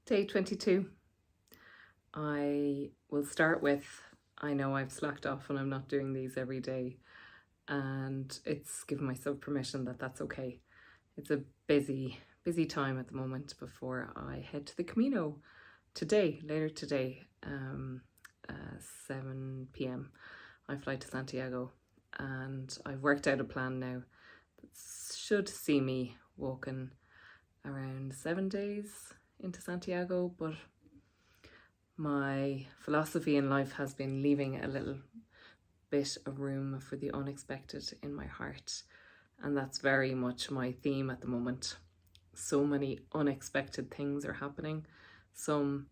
Day 22. I will start with, I know I've slacked off and I'm not doing these every day, and it's giving myself permission that that's okay. It's a busy time at the moment before I head to the Camino later today, 7 p.m. I fly to Santiago, and I've worked out a plan now that should see me walking around 7 days into Santiago, but my philosophy in life has been leaving a little bit of room for the unexpected in my heart, and that's very much my theme at the moment. So many unexpected things are happening, some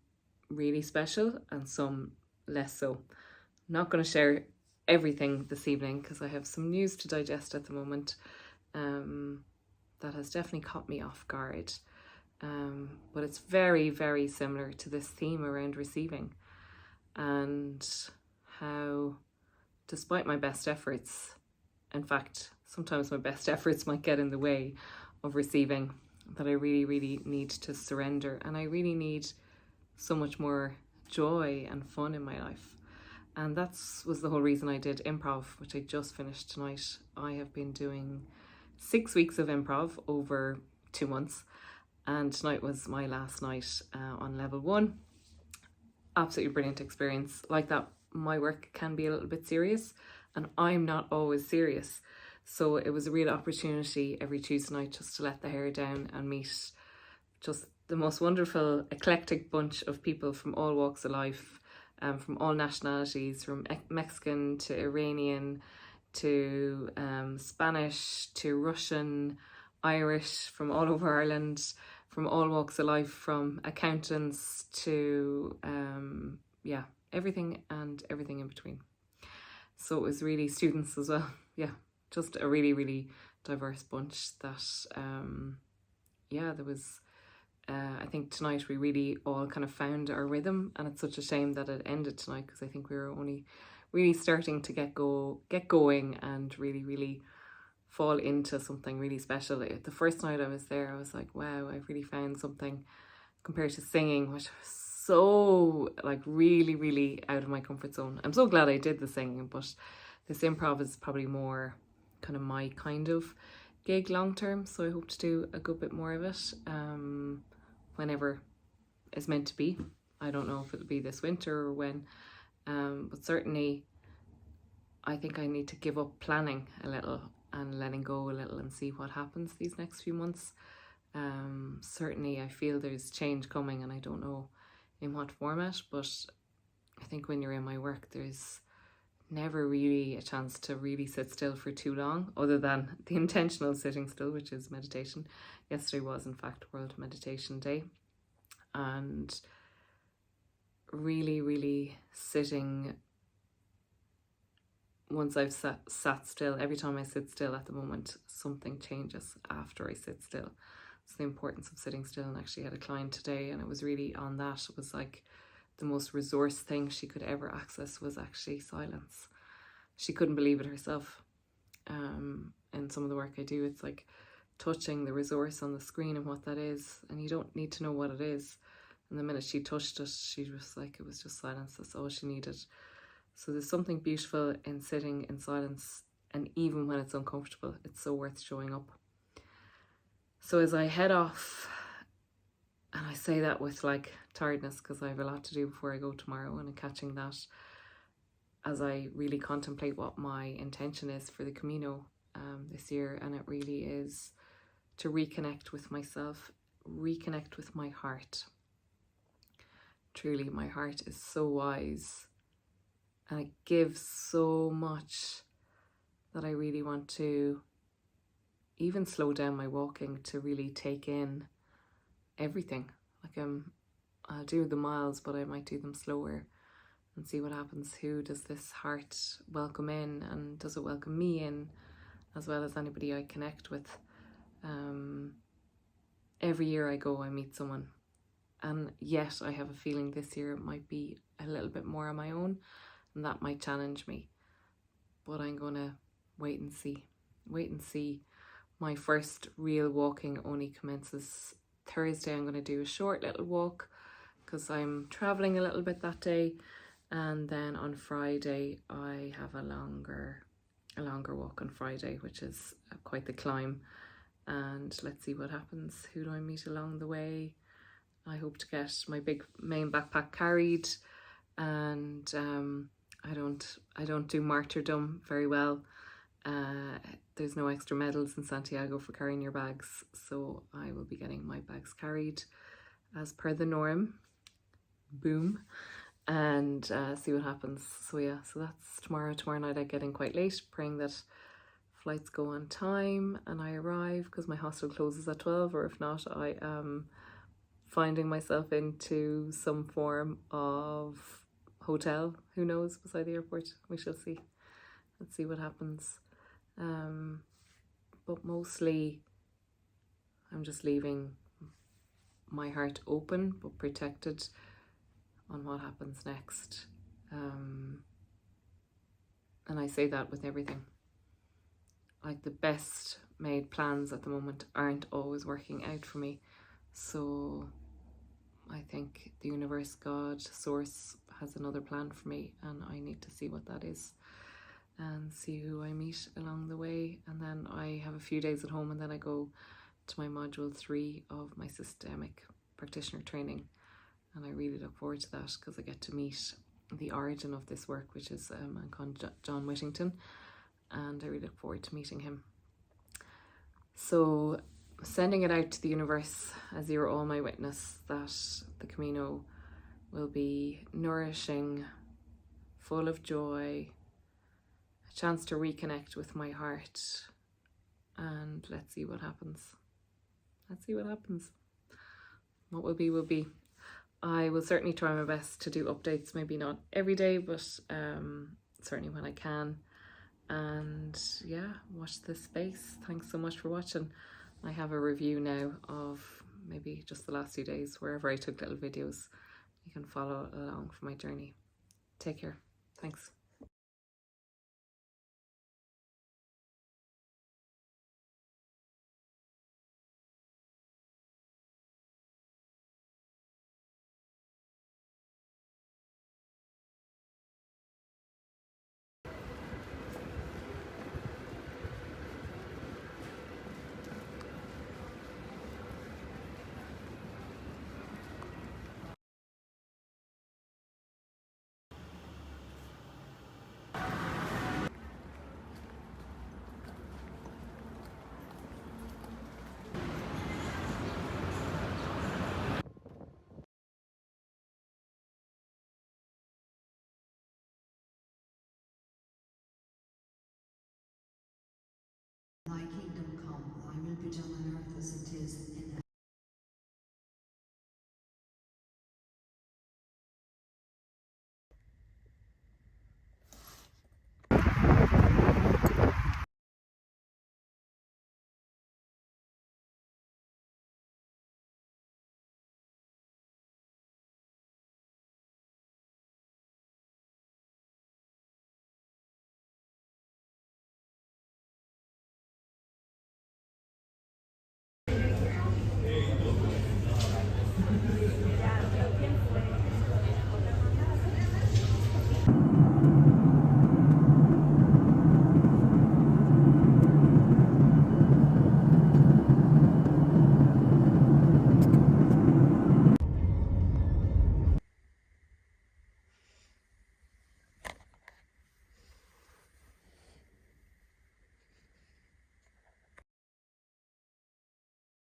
really special and some less so. I'm not going to share everything this evening because I have some news to digest at the moment that has definitely caught me off guard. But it's very similar to this theme around receiving, and how, despite my best efforts, in fact, sometimes my best efforts might get in the way of receiving, that I really need to surrender, and I really need so much more joy and fun in my life. And that was the whole reason I did improv, which I just finished tonight. I have been doing 6 weeks of improv over 2 months, and tonight was my last night on level 1. Absolutely brilliant experience. Like that, my work can be a little bit serious, and I'm not always serious. So it was a real opportunity every Tuesday night just to let the hair down and meet just the most wonderful, eclectic bunch of people from all walks of life, from all nationalities, from Mexican to Iranian to Spanish to Russian, Irish, from all over Ireland, from all walks of life, from accountants to everything and everything in between. So it was really students as well. Yeah, just a really diverse bunch that there was I think tonight we really all kind of found our rhythm, and it's such a shame that it ended tonight because I think we were only really starting to get going and really fall into something really special. The first night I was there, I was like, wow, I've really found something compared to singing, which was so like really out of my comfort zone. I'm so glad I did the singing, but this improv is probably more kind of my kind of gig long term, so I hope to do a good bit more of it whenever is meant to be. I don't know if it'll be this winter or when, but certainly I think I need to give up planning a little and letting go a little and see what happens these next few months. Certainly I feel there's change coming, and I don't know in what format, but I think when you're in my work, there's never really a chance to really sit still for too long, other than the intentional sitting still, which is meditation. Yesterday was in fact World Meditation Day, and really sitting. Once I've sat still, every time I sit still at the moment, something changes after I sit still. It's the importance of sitting still. And actually had a client today, and it was really on that. It was like the most resource thing she could ever access was actually silence. She couldn't believe it herself. And some of the work I do, it's like touching the resource on the screen and what that is, and you don't need to know what it is. And the minute she touched it, she was like, it was just silence. That's all she needed. So there's something beautiful in sitting in silence, and even when it's uncomfortable, it's so worth showing up. So as I head off, and I say that with like tiredness because I have a lot to do before I go tomorrow, and I'm catching that as I really contemplate what my intention is for the Camino this year, and it really is to reconnect with myself, reconnect with my heart. Truly, my heart is so wise, and it gives so much that I really want to even slow down my walking to really take in everything. Like I'll do the miles, but I might do them slower and see what happens. Who does this heart welcome in, and does it welcome me in, as well as anybody I connect with? Every year I go, I meet someone, and yet I have a feeling this year it might be a little bit more on my own, and that might challenge me. But I'm gonna wait and see. My first real walking only commences Thursday I'm going to do a short little walk because I'm traveling a little bit that day, and then on Friday I have a longer walk on Friday, which is quite the climb, and let's see what happens. Who do I meet along the way? I hope to get my big main backpack carried, and I don't do martyrdom very well. There's no extra medals in Santiago for carrying your bags, so I will be getting my bags carried as per the norm. Boom. And see what happens. So yeah, so that's tomorrow night. I get in quite late, praying that flights go on time and I arrive, because my hostel closes at 12, or if not I am finding myself into some form of hotel, who knows, beside the airport. We shall see. Let's see what happens. But mostly I'm just leaving my heart open but protected on what happens next. And I say that with everything. Like, the best made plans at the moment aren't always working out for me. So I think the universe, God, source has another plan for me, and I need to see what that is and see who I meet along the way. And then I have a few days at home, and then I go to my module 3 of my systemic practitioner training, and I really look forward to that because I get to meet the origin of this work, which is a man called John Whittington, and I really look forward to meeting him. So sending it out to the universe as you're all my witness that the Camino will be nourishing, full of joy, a chance to reconnect with my heart, and let's see what happens. Let's see what happens. What will be, will be. I will certainly try my best to do updates, maybe not every day, but certainly when I can. And yeah, watch this space. Thanks so much for watching. I have a review now of maybe just the last few days, wherever I took little videos. You can follow along for my journey. Take care. Thanks. Thy kingdom come, thy will be done on earth as it is